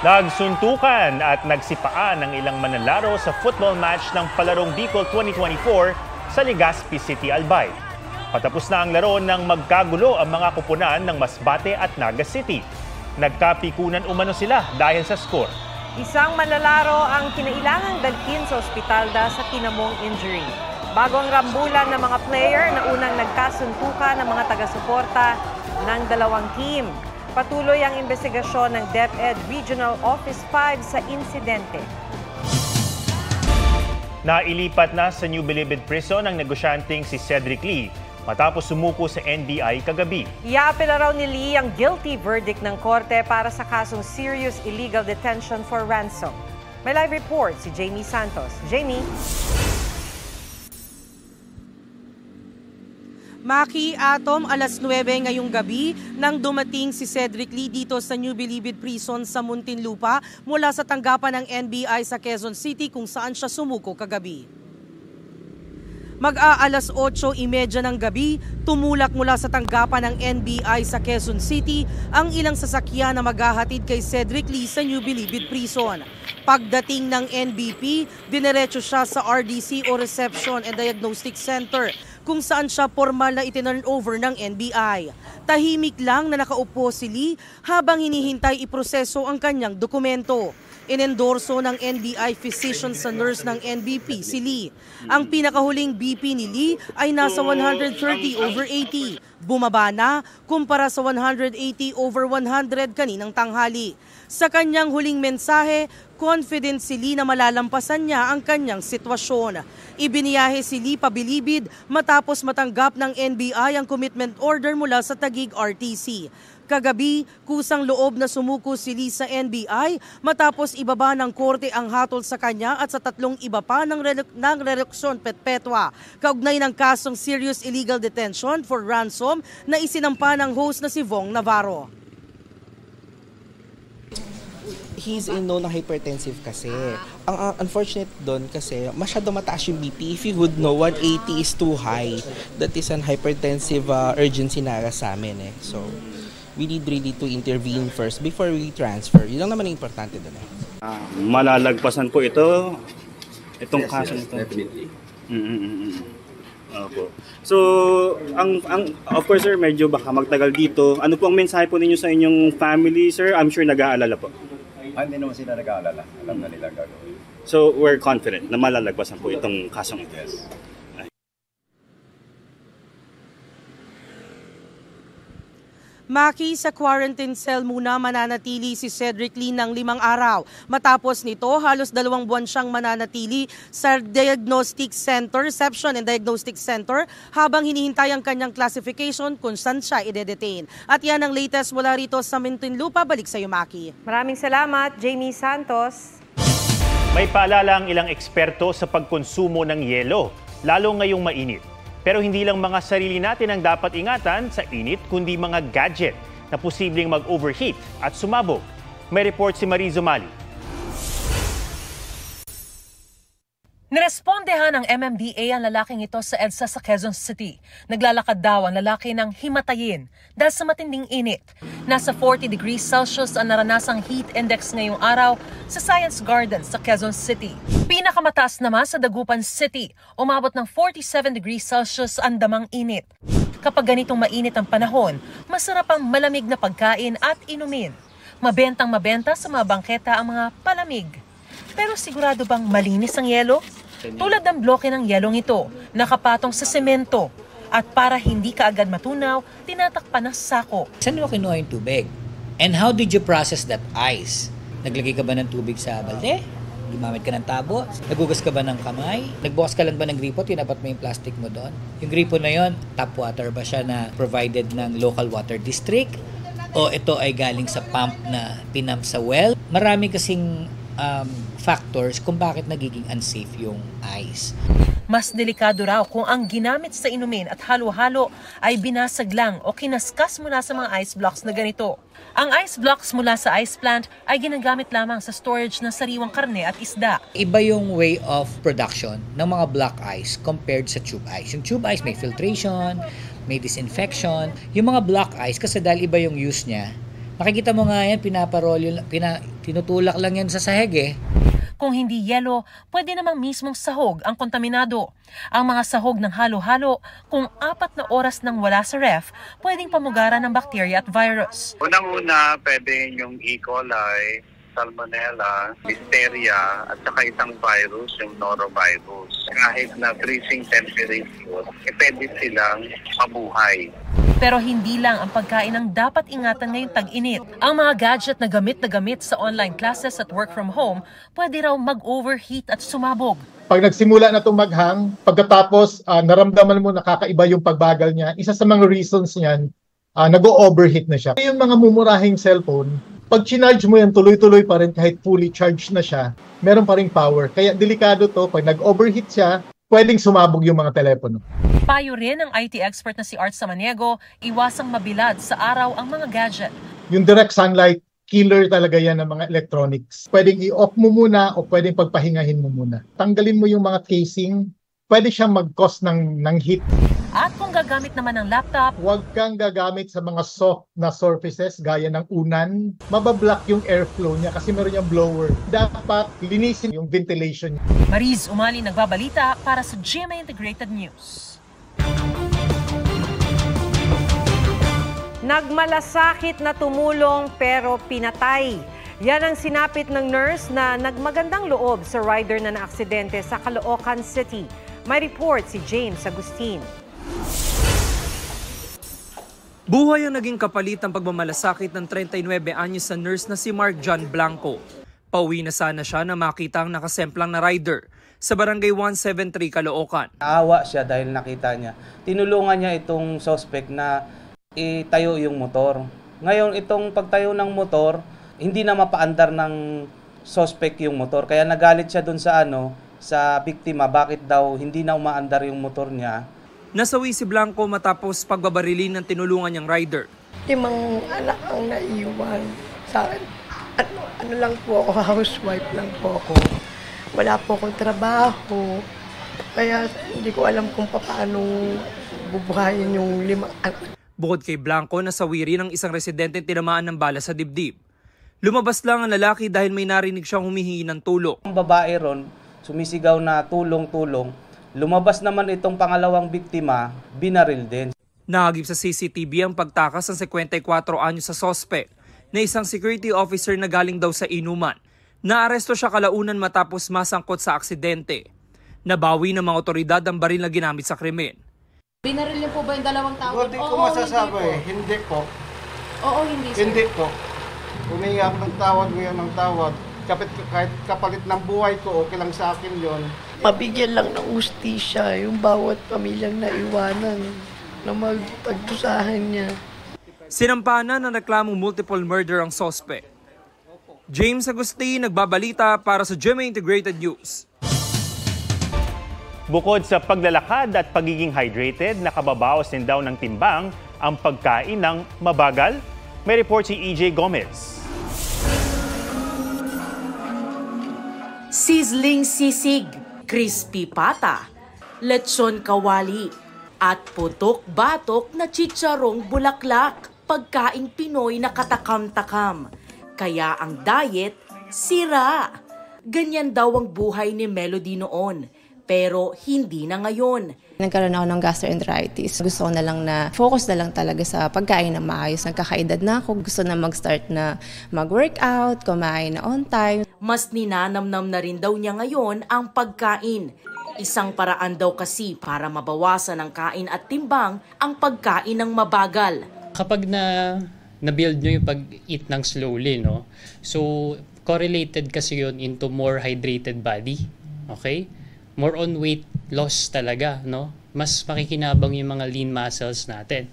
Nagsuntukan at nagsipaan ang ilang manlalaro sa football match ng Palarong Bicol 2024 sa Legazpi City, Albay. Patapos na ang laro nang magkagulo ang mga kupunan ng Masbate at Naga City. Nagkapikunan umano sila dahil sa score. Isang manlalaro ang kinailangang dalhin sa ospital dahil sa kinamong injury. Bago ang rambulan ng mga player na unang nagkasuntukan ng mga taga-suporta ng dalawang team. Patuloy ang investigasyon ng DepEd Regional Office 5 sa insidente. Nailipat na sa New Bilibid Prison ang negosyanteng si Cedric Lee matapos sumuko sa NBI kagabi. Iapela raw ni Lee ang guilty verdict ng korte para sa kasong serious illegal detention for ransom. May live report si Jamie Santos. Jamie? Maki, Atom, alas 9 ngayong gabi nang dumating si Cedric Lee dito sa New Bilibid Prison sa Muntinlupa mula sa tanggapan ng NBI sa Quezon City kung saan siya sumuko kagabi. Mag-aalas 8:30 ng gabi, tumulak mula sa tanggapan ng NBI sa Quezon City ang ilang sasakyan na maghahatid kay Cedric Lee sa New Bilibid Prison. Pagdating ng NBP, dinerecho siya sa RDC o Reception and Diagnostic Center kung saan siya formal na itinurn over ng NBI. Tahimik lang na nakaupo si Lee habang hinihintay iproseso ang kanyang dokumento. Inendorso ng NBI physician sa nurse ng NBP si Lee. Ang pinakahuling BP ni Lee ay nasa 130/80. Bumaba na kumpara sa 180/100 kaninang tanghali. Sa kanyang huling mensahe, confident si Lee na malalampasan niya ang kanyang sitwasyon. Ibiniyahe si Lee pabilibid matapos matanggap ng NBI ang commitment order mula sa Taguig RTC. Kagabi, kusang loob na sumuko si Lee sa NBI matapos ibaba ng korte ang hatol sa kanya at sa 3 iba pa ng rereksyon perpetua kaugnay ng kasong serious illegal detention for ransom na isinampa ng host na si Vong Navarro. He's in known na hypertensive kasi. Ang unfortunate doon kasi masyado mataas yung BP. If you would know, 180 is too high. That is an hypertensive urgency na sa amin eh. So, we need really to intervene first before we transfer. Yun lang naman ang importante doon eh. Malalagpasan po itong kaso nito. Definitely. Opo. So, of course sir, medyo baka magtagal dito. Ano po ang mensahe po ninyo sa inyong family, sir? I'm sure nag-aalala po. Hindi naman sila nag-aalala. Alam na nila gagawin. So, we're confident na malalagpasan po itong kasong ito. Yes. Maki, sa quarantine cell muna mananatili si Cedric Lee ng 5 araw. Matapos nito, halos 2 buwan siyang mananatili sa Diagnostic Center, Reception and Diagnostic Center habang hinihintay ang kanyang classification kung saan siya i-detain. At yan ang latest mula rito sa Muntinlupa. Balik sa iyo, Maki. Maraming salamat, Jamie Santos. May paalala ang ilang eksperto sa pagkonsumo ng yelo, lalo ngayong mainit. Pero hindi lang mga sarili natin ang dapat ingatan sa init, kundi mga gadget na posibleng mag-overheat at sumabog. May report si Marizo Mali. Nirespondehan ng MMDA ang lalaking ito sa EDSA sa Quezon City. Naglalakad daw ang lalaki ng himatayin dahil sa matinding init. Nasa 40 degrees Celsius ang naranasang heat index ngayong araw sa Science Garden sa Quezon City. Pinakamataas naman sa Dagupan City, umabot ng 47 degrees Celsius ang damang init. Kapag ganitong mainit ang panahon, masarap ang malamig na pagkain at inumin. Mabentang mabenta sa mga bangketa ang mga palamig. Pero sigurado bang malinis ang yelo? Tulad ng bloke ng yelong ito, nakapatong sa semento. At para hindi ka agad matunaw, tinatakpan ng sako. Saan mo kinuha yung tubig? And how did you process that ice? Naglagay ka ba ng tubig sa balde? Gumamit ka ng tabo? Nagugas ka ba ng kamay? Nagbukas ka lang ba ng gripo? Tinapat mo yung plastic mo doon? Yung gripo na yon, tap water ba siya na provided ng local water district? O ito ay galing sa pump na pinump sa well? Marami kasing factors kung bakit nagiging unsafe yung ice. Mas delikado raw kung ang ginamit sa inumin at halo-halo ay binasag lang o kinaskas mula sa mga ice blocks na ganito. Ang ice blocks mula sa ice plant ay ginagamit lamang sa storage ng sariwang karne at isda. Iba yung way of production ng mga block ice compared sa tube ice. Yung tube ice may filtration, may disinfection. Yung mga block ice, kasi dahil iba yung use niya, Makikita mo nga yan, tinutulak lang yan sa sahig eh. Kung hindi yelo, pwede namang mismong sahog ang kontaminado. Ang mga sahog ng halo-halo, kung 4 na oras nang wala sa ref, pwedeng pamugaran ng bakterya at virus. Unang-una, pwede yung E. coli, salmonella, listeria, at saka isang virus, yung norovirus. Kahit na freezing temperature, pwede silang mabuhay. Pero hindi lang ang pagkain ang dapat ingatan ngayong tag-init. Ang mga gadget na gamit sa online classes at work from home, pwede raw mag-overheat at sumabog. Pag nagsimula na itong maghang, pagkatapos naramdaman mo nakakaiba yung pagbagal niya, isa sa mga reasons niyan, nag-overheat na siya. Yung mga mumurahing cellphone, pag chinarge mo yan, tuloy-tuloy pa rin kahit fully charged na siya, meron pa ring power. Kaya delikado to, pag nag-overheat siya, pwedeng sumabog yung mga telepono. Payo rin ng IT expert na si Art Samaniego, iwasang mabilad sa araw ang mga gadget. Yung direct sunlight, killer talaga yan ng mga electronics. Pwedeng i-off mo muna o pwedeng pagpahingahin mo muna. Tanggalin mo yung mga casing, pwede siyang mag-cause ng heat. At kung gagamit naman ng laptop, huwag kang gagamit sa mga soft na surfaces gaya ng unan. Mabablock yung airflow niya kasi meron yung blower. Dapat linisin yung ventilation niya. Mariz Umali nagbabalita para sa GMA Integrated News. Nagmalasakit na tumulong pero pinatay. Yan ang sinapit ng nurse na nagmagandang loob sa rider na naaksidente sa Caloocan City. May report si James Agustin. Buhay ang naging kapalit ng pagmamalasakit ng 39 anyos na nurse na si Mark John Blanco. Pauwi na sana siya na makita ang nakasemplang na rider sa barangay 173 Caloocan. Naawa siya dahil nakita niya. Tinulungan niya itong suspect na itayo yung motor. Ngayon itong pagtayo ng motor, hindi na mapaandar ng suspect yung motor. Kaya nagalit siya dun sa biktima, bakit daw hindi na umaandar yung motor niya. Nasawi si Blanco matapos pagbabarilin ng tinulungan niyang rider. 5 anak ang naiwan sa akin. Ano lang po ako, housewife lang po ako. Wala po akong trabaho. Kaya hindi ko alam kung paano bubuhayin yung 5 anak. Bukod kay Blanco, nasawi rin ang isang residente tinamaan ng bala sa dibdib. Lumabas lang ang lalaki dahil may narinig siyang humihingi ng tulong. Ang babae ron, sumisigaw na tulong-tulong. Lumabas naman itong pangalawang biktima, binaril din. Nahagip sa CCTV ang pagtakas ng 54 anyos sa sospek na isang security officer na galing daw sa inuman. Naaresto siya kalaunan matapos masangkot sa aksidente. Nabawi ng mga otoridad ang baril na ginamit sa krimen. Binaril niyo po ba yung 2 tao? Hindi ko masasabi. Hindi po. Oo, hindi sir. Hindi po. Umiyak ng tawad, ngayon ng tawad. Kahit kapalit ng buhay ko, okay lang sa akin yon. Mabigyan lang ng ustisya yung bawat pamilyang naiwanan na magpagdusahan niya. Sinampanan ng reklamong multiple murder ang sospek. James Agustin, nagbabalita para sa GMA Integrated News. Bukod sa paglalakad at pagiging hydrated, nakababawas din daw ng timbang ang pagkain ng mabagal. May report si EJ Gomez. Sizzling sisig, crispy pata, lechon kawali, at putok-batok na chicharong bulaklak. Pagkaing Pinoy na katakam-takam. Kaya ang diet, sira. Ganyan daw ang buhay ni Melody noon. Pero hindi na ngayon. Nagkaroon ako ng gastroenteritis. Gusto ko na lang na focus na lang talaga sa pagkain na maayos. Nagkakaedad na ako. Gusto na mag-start na mag-workout, kumain na on time. Mas ninanamnam na rin daw niya ngayon ang pagkain. Isang paraan daw kasi para mabawasan ang kain at timbang ang pagkain ng mabagal. Kapag na-build nyo yung pag-eat ng slowly, no? So, correlated kasi yun into more hydrated body. Okay? More on weight loss talaga, no? Mas makikinabang yung mga lean muscles natin.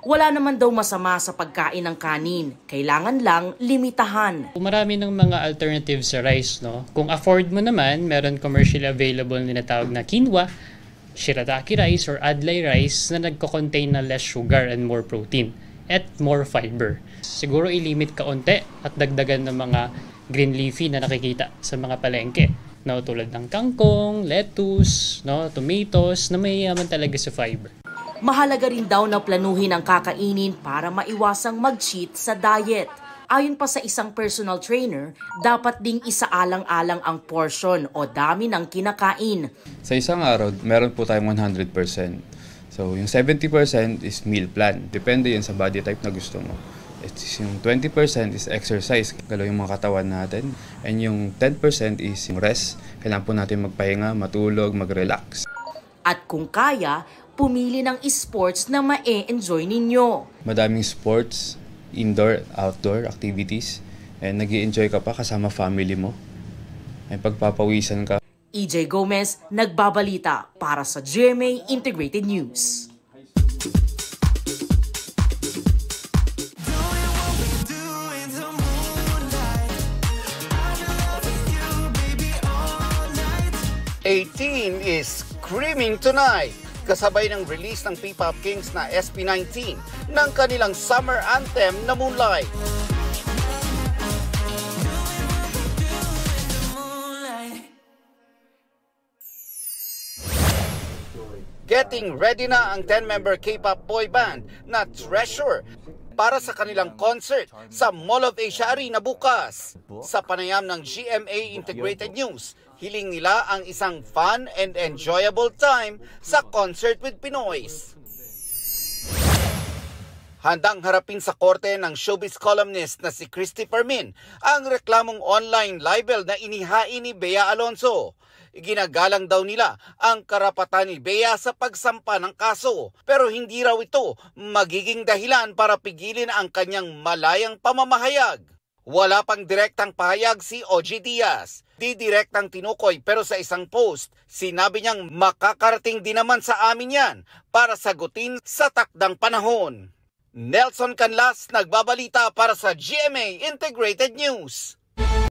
Wala naman daw masama sa pagkain ng kanin. Kailangan lang limitahan. Marami ng mga alternatives sa rice, no? Kung afford mo naman, meron commercially available na tinatawag na quinoa, shirataki rice or adlay rice na nagko-contain na less sugar and more protein at more fiber. Siguro ilimit kaunti at dagdagan ng mga green leafy na nakikita sa mga palengke. No, tulad ng kangkong, lettuce, no, tomatoes na may yaman talaga sa fiber. Mahalaga rin daw na planuhin ang kakainin para maiwasang mag-cheat sa diet. Ayon pa sa isang personal trainer, dapat ding isaalang-alang ang portion o dami ng kinakain. Sa isang araw, meron po tayong 100%. So, yung 70% is meal plan. Depende yun sa body type na gusto mo. Yung 20% is exercise, galaw yung mga katawan natin. And yung 10% is yung rest. Kailangan po natin magpahinga, matulog, mag-relax. At kung kaya, pumili ng sports na ma-enjoy ninyo. Madaming sports, indoor, outdoor activities. And nag-i-enjoy ka pa kasama family mo. Ay pagpapawisan ka. EJ Gomez, nagbabalita para sa GMA Integrated News. '18 is screaming tonight, kasabay ng release ng P-Pop Kings na SB19 ng kanilang summer anthem na Moonlight. Getting ready na ang 10-member K-pop boy band na Treasure para sa kanilang concert sa Mall of Asia Arena bukas. Sa panayam ng GMA Integrated News, hiling nila ang isang fun and enjoyable time sa Concert with Pinoys. Handang harapin sa korte ng showbiz columnist na si Christy Fermin ang reklamong online libel na inihain ni Bea Alonzo. Ginagalang daw nila ang karapatan ni Bea sa pagsampa ng kaso, pero hindi raw ito magiging dahilan para pigilin ang kanyang malayang pamamahayag. Wala pang direktang pahayag si OG Diaz. Di direktang tinukoy pero sa isang post, sinabi niyang makakarating din naman sa amin yan para sagutin sa takdang panahon. Nelson Canlas, nagbabalita para sa GMA Integrated News.